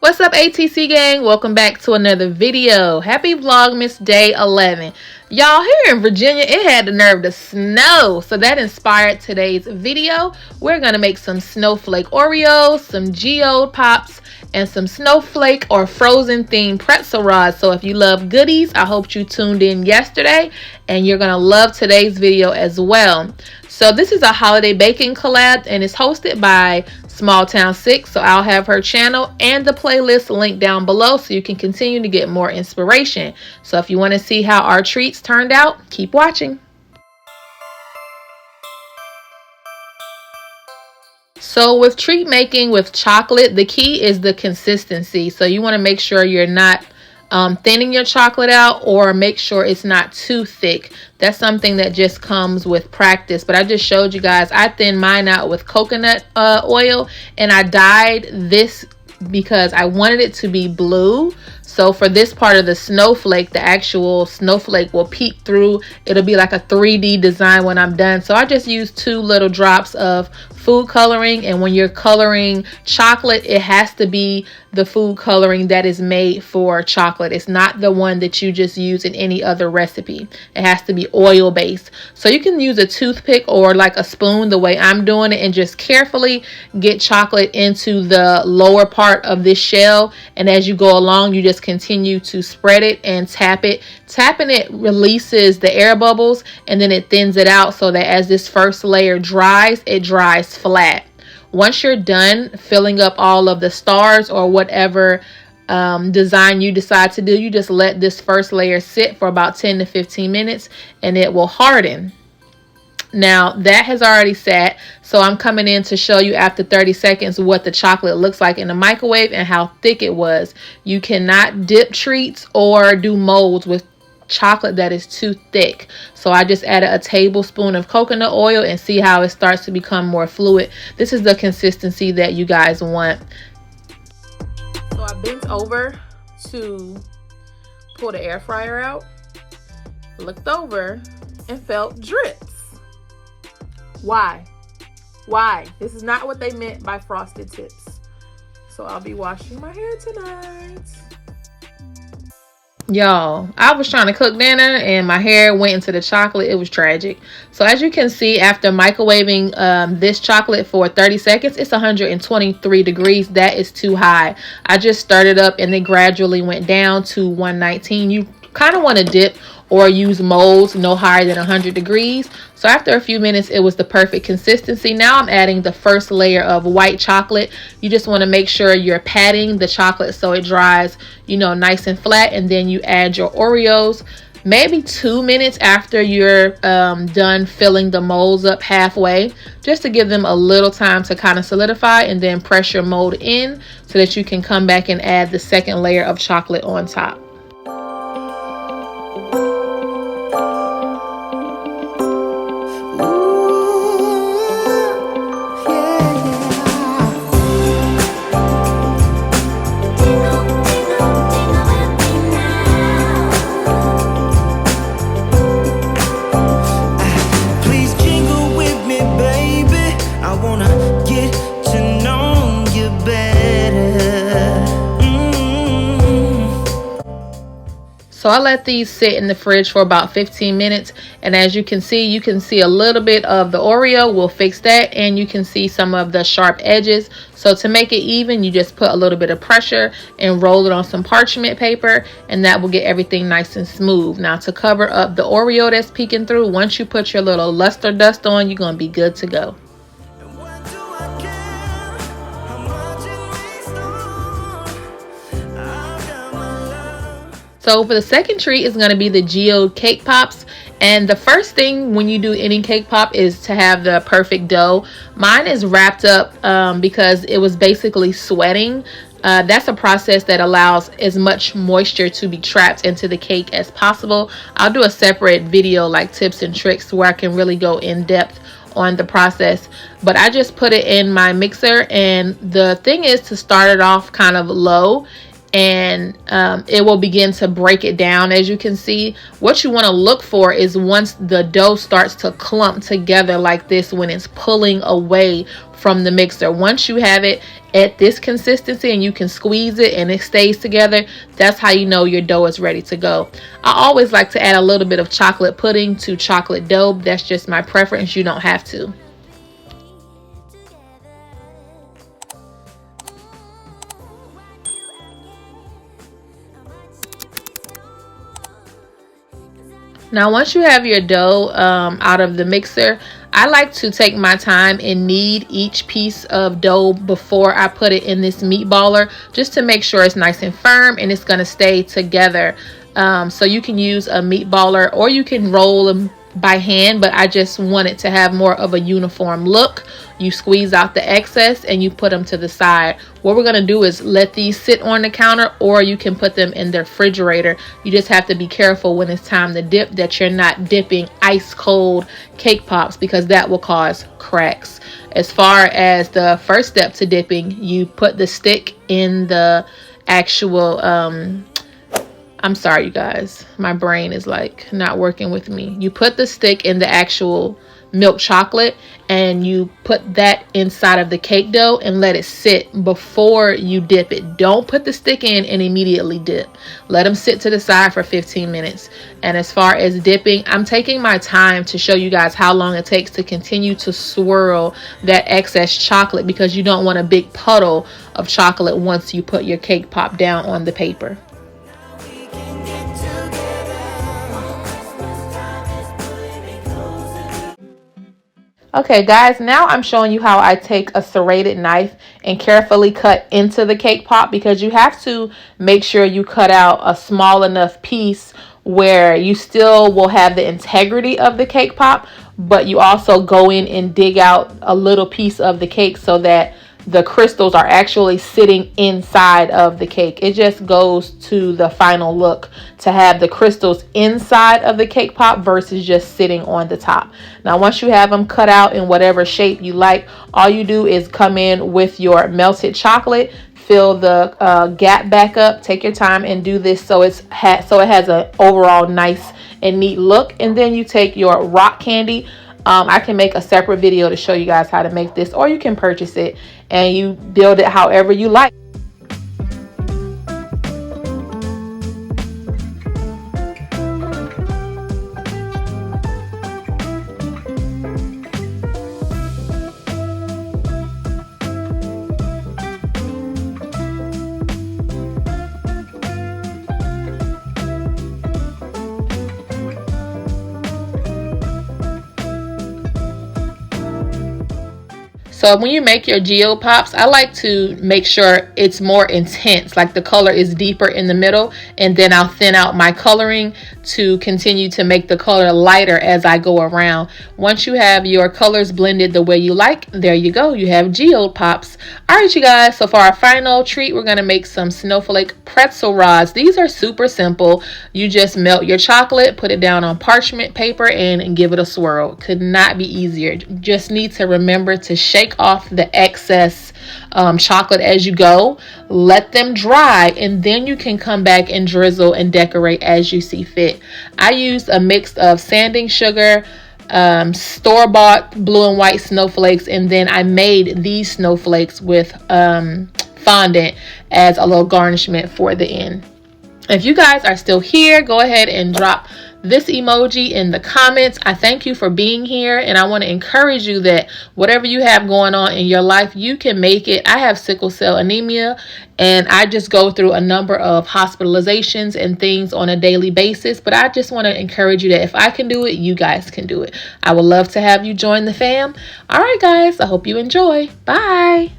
What's up, ATC gang? Welcome back to another video. Happy Vlogmas Day 11. Y'all, here in Virginia, it had the nerve to snow. So that inspired today's video. We're going to make some snowflake Oreos, some Geode Pops, and some snowflake or frozen themed pretzel rods. So if you love goodies, I hope you tuned in yesterday and you're going to love today's video as well. So this is a holiday baking collab and it's hosted by Small Town 6, so I'll have her channel and the playlist linked down below so you can continue to get more inspiration. So if you want to see how our treats turned out, keep watching. So with treat making with chocolate, the key is the consistency. So you want to make sure you're not thinning your chocolate out, or make sure it's not too thick. That's something that just comes with practice. But I just showed you guys, I thinned mine out with coconut oil, and I dyed this because I wanted it to be blue. So for this part of the snowflake, the actual snowflake will peek through. It'll be like a 3D design when I'm done. So I just used 2 little drops of food coloring, and when you're coloring chocolate, it has to be the food coloring that is made for chocolate. It's not the one that you just use in any other recipe. It has to be oil based. So you can use a toothpick or like a spoon the way I'm doing it, and just carefully get chocolate into the lower part of this shell, and as you go along you just continue to spread it and tap it. Tapping it releases the air bubbles, and then it thins it out so that as this first layer dries, it dries flat. Once you're done filling up all of the stars or whatever design you decide to do, you just let this first layer sit for about 10 to 15 minutes and it will harden. Now that has already sat, so I'm coming in to show you after 30 seconds what the chocolate looks like in the microwave and how thick it was. You cannot dip treats or do molds with chocolate that is too thick. So I just added a tablespoon of coconut oil, and see how it starts to become more fluid. This is the consistency that you guys want. So I bent over to pull the air fryer out, looked over and felt drips. Why? This is not what they meant by frosted tips. So I'll be washing my hair tonight. Y'all, I was trying to cook dinner and my hair went into the chocolate. It was tragic. So as you can see, after microwaving this chocolate for 30 seconds, it's 123 degrees. That is too high. I just started up and then gradually went down to 119. You kind of want to dip or use molds no higher than 100 degrees. So after a few minutes, it was the perfect consistency. Now I'm adding the first layer of white chocolate. You just want to make sure you're patting the chocolate so it dries, you know, nice and flat. And then you add your Oreos maybe 2 minutes after you're done filling the molds up halfway, just to give them a little time to kind of solidify, and then press your mold in so that you can come back and add the second layer of chocolate on top. So I let these sit in the fridge for about 15 minutes. And as you can see a little bit of the Oreo. We'll fix that. And you can see some of the sharp edges. So to make it even, you just put a little bit of pressure and roll it on some parchment paper. And that will get everything nice and smooth. Now to cover up the Oreo that's peeking through, once you put your little luster dust on, you're going to be good to go. So for the second treat is going to be the Geode Cake Pops. And the first thing when you do any cake pop is to have the perfect dough. Mine is wrapped up because it was basically sweating. That's a process that allows as much moisture to be trapped into the cake as possible. I'll do a separate video like tips and tricks where I can really go in depth on the process, but I just put it in my mixer. And the thing is to start it off kind of low and it will begin to break it down. As you can see, what you want to look for is once the dough starts to clump together like this, when it's pulling away from the mixer. Once you have it at this consistency and you can squeeze it and it stays together, that's how you know your dough is ready to go. I always like to add a little bit of chocolate pudding to chocolate dough. That's just my preference. You don't have to. Now, once you have your dough out of the mixer, I like to take my time and knead each piece of dough before I put it in this meat baller, just to make sure it's nice and firm and it's going to stay together. So you can use a meat baller or you can roll them by hand, but I just want it to have more of a uniform look. You squeeze out the excess and you put them to the side. What we're going to do is let these sit on the counter, or you can put them in the refrigerator. You just have to be careful when it's time to dip that you're not dipping ice cold cake pops, because that will cause cracks. As far as the first step to dipping, you put the stick in the actual I'm sorry, you guys. My brain is like not working with me. You put the stick in the actual milk chocolate and you put that inside of the cake dough and let it sit before you dip it. Don't put the stick in and immediately dip. Let them sit to the side for 15 minutes. And as far as dipping, I'm taking my time to show you guys how long it takes to continue to swirl that excess chocolate, because you don't want a big puddle of chocolate once you put your cake pop down on the paper. Okay guys, now I'm showing you how I take a serrated knife and carefully cut into the cake pop, because you have to make sure you cut out a small enough piece where you still will have the integrity of the cake pop, but you also go in and dig out a little piece of the cake so that the crystals are actually sitting inside of the cake. It just goes to the final look to have the crystals inside of the cake pop versus just sitting on the top. Now, once you have them cut out in whatever shape you like, all you do is come in with your melted chocolate, fill the gap back up. Take your time and do this so it has an overall nice and neat look. And then you take your rock candy. I can make a separate video to show you guys how to make this, or you can purchase it and you build it however you like. So when you make your Geode Pops, I like to make sure it's more intense, like the color is deeper in the middle, and then I'll thin out my coloring to continue to make the color lighter as I go around. Once you have your colors blended the way you like, there you go. You have Geode Pops. All right, you guys, so for our final treat, we're going to make some Snowflake pretzel rods. These are super simple. You just melt your chocolate, put it down on parchment paper, and give it a swirl. Could not be easier. Just need to remember to shake off the excess chocolate as you go. Let them dry, and then you can come back and drizzle and decorate as you see fit. I used a mix of sanding sugar, store-bought blue and white snowflakes, and then I made these snowflakes with fondant as a little garnishment for the end. If you guys are still here, go ahead and drop this emoji in the comments. I thank you for being here, and I want to encourage you that whatever you have going on in your life, you can make it. I have sickle cell anemia, and I just go through a number of hospitalizations and things on a daily basis, but I just want to encourage you that if I can do it, you guys can do it. I would love to have you join the fam. All right, guys, I hope you enjoy. Bye.